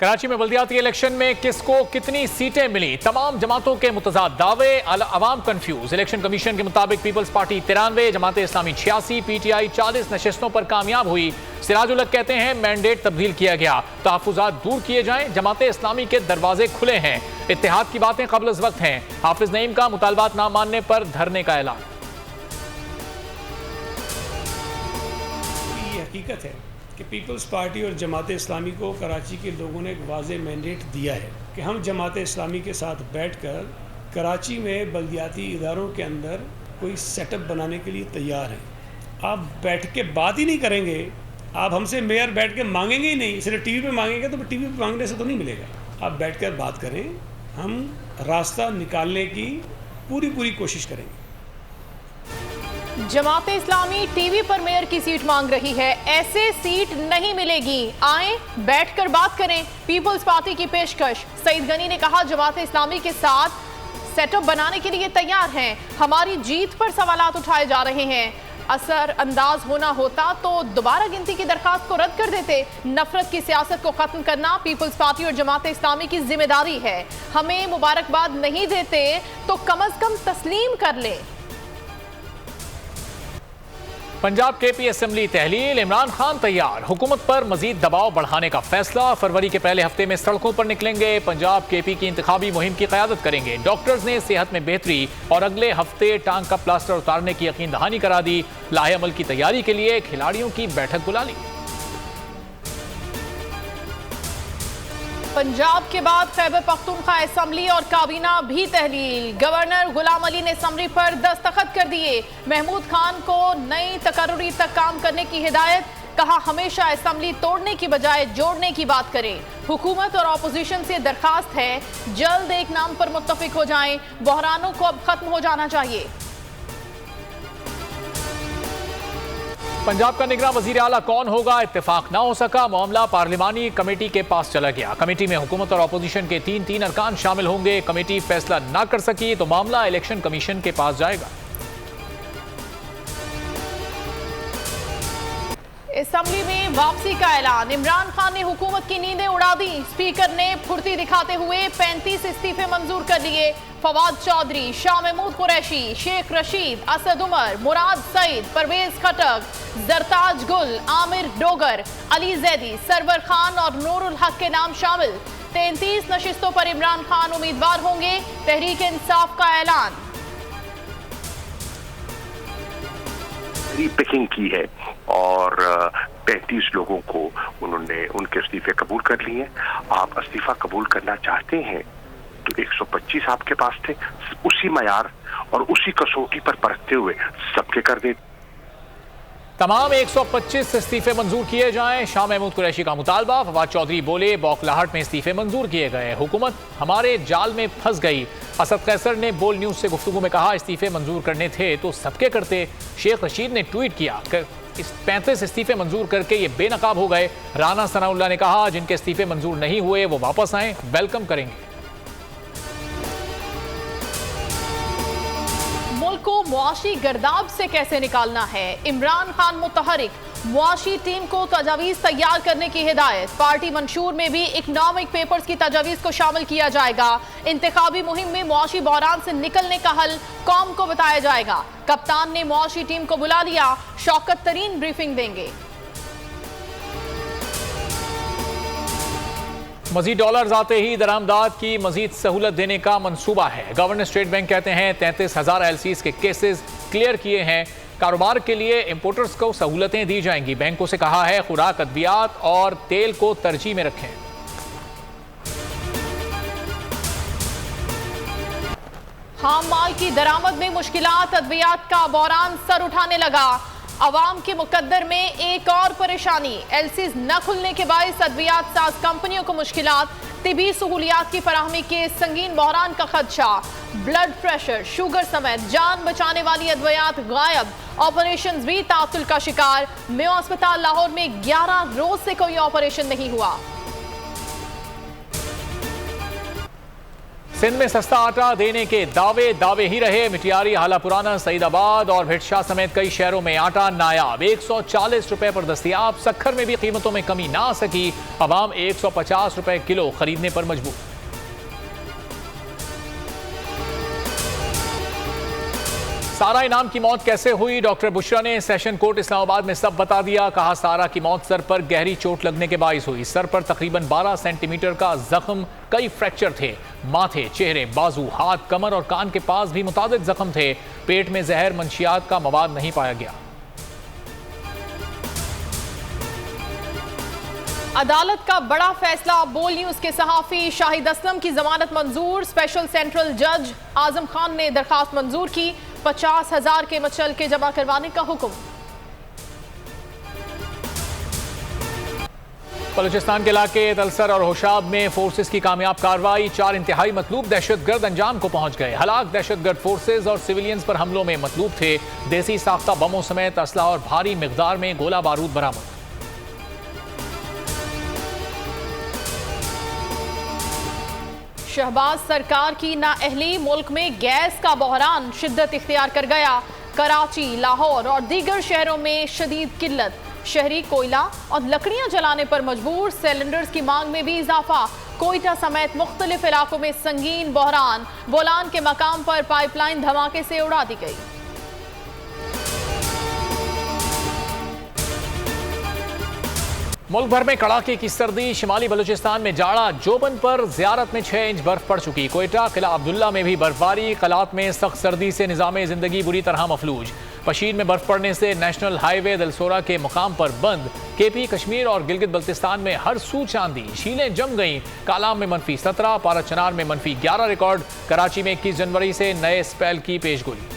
कराची में बल्दियाती इलेक्शन में किसको कितनी सीटें मिली, तमाम जमातों के मुतजाद दावे, अवाम कंफ्यूज। इलेक्शन कमीशन के मुताबिक peoples party 93, Jamaat Islami 86, PTI 40 नशिस्तों पर कामयाब हुई। सिराजुल हक कहते हैं मैंडेट तब्दील किया गया, तहफ्फुजात दूर किए जाएं, जमात इस्लामी के दरवाजे खुले हैं, इत्तेहाद की बातें कब्ल अज़ वक्त हैं। हाफिज नईम का मुतालबात ना मानने पर धरने का ऐलान। ये हकीकत है कि पीपल्स पार्टी और जमात इस्लामी को कराची के लोगों ने एक वाज़ेह मैंडेट दिया है कि हम जमात इस्लामी के साथ बैठकर कराची में बल्दियाती इदारों के अंदर कोई सेटअप बनाने के लिए तैयार हैं। आप बैठ के बात ही नहीं करेंगे, आप हमसे मेयर बैठ के मांगेंगे ही नहीं, सिर्फ टीवी पे मांगेंगे तो टीवी पे मांगने से तो नहीं मिलेगा। आप बैठ कर बात करें, हम रास्ता निकालने की पूरी कोशिश करेंगे। जमात इस्लामी टीवी पर मेयर की सीट मांग रही है, ऐसे सीट नहीं मिलेगी, आए बैठकर बात करें, पीपल्स पार्टी की पेशकश। सईद गनी ने कहा जमात इस्लामी के साथ सेटअप बनाने के लिए तैयार हैं, हमारी जीत पर सवालात उठाए जा रहे हैं, असर अंदाज होना होता तो दोबारा गिनती की दरखास्त को रद्द कर देते। नफरत की सियासत को खत्म करना पीपल्स पार्टी और जमात इस्लामी की जिम्मेदारी है, हमें मुबारकबाद नहीं देते तो कम अज कम तस्लीम कर ले। पंजाब केपी असेंबली तहलील, इमरान खान तैयार, हुकूमत पर मजीद दबाव बढ़ाने का फैसला। फरवरी के पहले हफ्ते में सड़कों पर निकलेंगे, पंजाब केपी की इंतखाबी मुहिम की क़यादत करेंगे। डॉक्टर्स ने सेहत में बेहतरी और अगले हफ्ते टांग का प्लास्टर उतारने की यकीन दहानी करा दी। लाहे अमल की तैयारी के लिए खिलाड़ियों की बैठक बुला ली। पंजाब के बाद खैबर पख्तूनख्वा असेंबली और काबीना भी तहलील, गवर्नर गुलाम अली ने समरी पर दस्तखत कर दिए। महमूद खान को नई तकर्री तक काम करने की हिदायत, कहा हमेशा असेंबली तोड़ने की बजाय जोड़ने की बात करें। हुकूमत और अपोजिशन से दरखास्त है जल्द एक नाम पर मुत्तफिक हो जाएं, बहरानों को अब खत्म हो जाना चाहिए। पंजाब का निगरान वजीर आला कौन होगा, इत्तेफाक ना हो सका, मामला पार्लिमानी कमेटी के पास चला गया। कमेटी में हुकूमत और अपोजिशन के तीन अरकान शामिल होंगे। कमेटी फैसला ना कर सकी तो मामला इलेक्शन कमीशन के पास जाएगा। असेंबली में वापसी का ऐलान, इमरान खान ने हुकूमत की नींदें उड़ा दी, स्पीकर ने फुर्ती दिखाते हुए 35 इस्तीफे मंजूर कर लिए। फवाद चौधरी, शाह महमूद कुरैशी, शेख रशीद, असद उमर, मुराद सईद, परवेज खटक, जरताज गुल, आमिर डोगर, अली जैदी, सरवर खान और नूरुल हक के नाम शामिल। 33 नशिस्तों पर इमरान खान उम्मीदवार होंगे। तहरीक इंसाफ का ऐलान, पिकिंग की है और 35 लोगों को उन्होंने उनके इस्तीफे कबूल कर लिए। आप इस्तीफा कबूल करना चाहते हैं तो 125 आपके पास थे, उसी मयार और उसी कसौटी पर परखते हुए सबके कर दे। तमाम 125 इस्तीफे मंजूर किए जाएं, शाह महमूद कुरैशी का मुतालबा। फवाद चौधरी बोले बौखलाहट में इस्तीफे मंजूर किए गए, हुकूमत हमारे जाल में फंस गई। असद कैसर ने बोल न्यूज से गुफ्तगू में कहा इस्तीफे मंजूर करने थे तो सबके करते। शेख रशीद ने ट्वीट किया इस 35 इस्तीफे मंजूर करके ये बेनकाब हो गए। राना सनाउल्लाह ने कहा जिनके इस्तीफे मंजूर नहीं हुए वो वापस आए, वेलकम करेंगे। मुल्क को मुआशी गर्दाब से कैसे निकालना है, इमरान खान मुतहरिक, मुआशी टीम को तजावीज़ तैयार करने की हिदायत। पार्टी मंशूर में भी इकनॉमिक पेपर्स की तजावीज़ को शामिल किया जाएगा। इंतखाबी मुहिम में मुआशी बहरान से निकलने का हल कौम को बताया जाएगा। कप्तान ने मुआशी टीम को बुला लिया, शौकत तरीन ब्रीफिंग देंगे। मजीद डॉलर्स आते ही दरामदाद की मजीद सहूलत देने का मंसूबा है। गवर्नर स्टेट बैंक कहते हैं 33,000 LCs के केसेस क्लियर किए हैं। कारोबार के लिए इंपोर्टर्स को सहूलतें दी जाएंगी। बैंकों से कहा है खुराक, अद्वियात और तेल को तरजीह में रखें। खाम माल की दरामद में मुश्किलात, अद्वियात का बहरान सर उठाने लगा। अवाम के मुकद्दर में एक और परेशानी, LCs न खुलने के बायस अद्वियात साज कंपनियों को मुश्किलात, तिबी सहूलियात की फराहमी के संगीन बहरान का खदशा। ब्लड प्रेशर, शुगर समेत जान बचाने वाली अद्वियात गायब, ऑपरेशन भी तातुल का शिकार। मेयो अस्पताल लाहौर में 11 रोज से कोई ऑपरेशन नहीं हुआ। सिंध में सस्ता आटा देने के दावे ही रहे। मिटियारी, हाला पुराना, सईदाबाद और भिटशा समेत कई शहरों में आटा नायाब 140 रुपए पर दस्तयाब। सक्खर में भी कीमतों में कमी ना सकी, अवाम 150 रुपए किलो खरीदने पर मजबूर। सारा इनाम की मौत कैसे हुई? डॉक्टर बुशरा ने सेशन कोर्ट इस्लामाबाद में सब बता दिया। कहा सारा की मौत सर पर गहरी चोट लगने के बाइस हुई। सर पर तकरीबन 12 सेंटीमीटर का जख्म, कई फ्रैक्चर थे। माथे, चेहरे, बाजू, हाथ, कमर और कान के पास भी मुतादिद जख्म थे। पेट में जहर मंशियात का मवाद नहीं पाया गया। अदालत का बड़ा फैसला। बोल न्यूज के सहाफी शाहिद असलम की जमानत मंजूर। स्पेशल सेंट्रल जज आजम खान ने दरखास्त मंजूर की। 50,000 के मचल के जमा करवाने का हुक्म। बलूचिस्तान के इलाके तलसर और होशाब में फोर्सेस की कामयाब कार्रवाई। 4 इंतहाई मतलूब दहशतगर्द अंजाम को पहुंच गए। हलाक दहशतगर्द फोर्सेस और सिविलियंस पर हमलों में मतलूब थे। देसी साख्ता बमों समेत असला और भारी मिकदार में गोला बारूद बरामद। शहबाज सरकार की नाअहली, मुल्क में गैस का बहरान शिद्दत इख्तियार कर गया। कराची, लाहौर और दीगर शहरों में शदीद किल्लत। शहरी कोयला और लकड़ियां जलाने पर मजबूर। सिलेंडर्स की मांग में भी इजाफा। कोयटा समेत मुख्तलिफ इलाकों में संगीन बहरान। बोलान के मकाम पर पाइपलाइन धमाके से उड़ा दी गई। मुल्क भर में कड़ाके की सर्दी। शिमाली बलूचिस्तान में जाड़ा। जोबन पर ज़ियारत में 6 इंच बर्फ पड़ चुकी। कोयटा, किला अब्दुल्ला में भी बर्फबारी। कलात में सख्त सर्दी से निज़ाम जिंदगी बुरी तरह मफलूज। पशीन में बर्फ पड़ने से नेशनल हाईवे दलसोरा के मुकाम पर बंद। केपी, कश्मीर और गिलगित बल्तिस्तान में हर सू चांदी। शीलें जम गईं। कालाम में -17, पाराचनार में -11 रिकॉर्ड। कराची में 21 जनवरी से नए स्पेल की पेशगोई।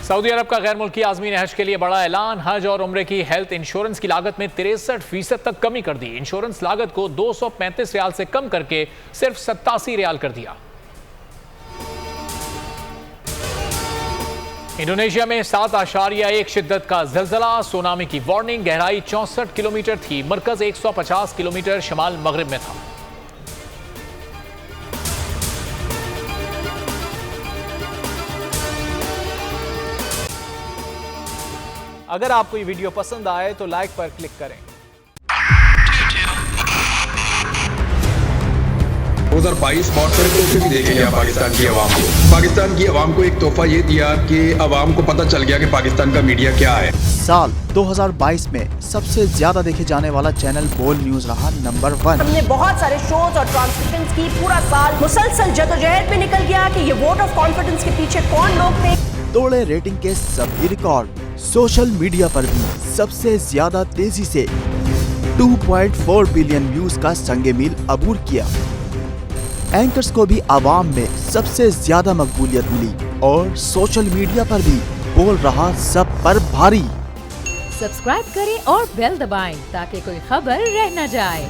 सऊदी अरब का गैर मुल्की आज़मीन हज के लिए बड़ा ऐलान। हज और उम्रे की हेल्थ इंश्योरेंस की लागत में 63% तक कमी कर दी। इंश्योरेंस लागत को 235 रियाल से कम करके सिर्फ 87 रियाल कर दिया। इंडोनेशिया में 7.1 शिद्दत का ज़लज़ला। सुनामी की वार्निंग। गहराई 64 किलोमीटर थी। मरकज 150 किलोमीटर शमाल मगरिब में था। अगर आपको ये वीडियो पसंद आए तो लाइक पर क्लिक करें। 2022 बहुत सारे तोहफे भी देखे गया पाकिस्तान की आवाम को। पाकिस्तान की आवाम को एक तोहफा ये दिया कि आवाम को पता चल गया कि पाकिस्तान का मीडिया क्या है। साल 2022 में सबसे ज्यादा देखे जाने वाला चैनल बोल न्यूज रहा नंबर 1। हमने बहुत सारे शोज और ट्रांसमिशंस की। पूरा साल मुसलसल जदोजहद में निकल गया कि ये वोट ऑफ कॉन्फिडेंस के पीछे कौन लोग थे। तोड़े रेटिंग के सभी रिकॉर्ड। सोशल मीडिया पर भी सबसे ज्यादा तेजी से 2.4 बिलियन व्यूज का संगे मील अबूर किया। एंकर्स को भी आवाम में सबसे ज्यादा मकबूलियत मिली और सोशल मीडिया पर भी बोल रहा सब पर भारी। सब्सक्राइब करें और बेल दबाएं ताकि कोई खबर रह न जाए।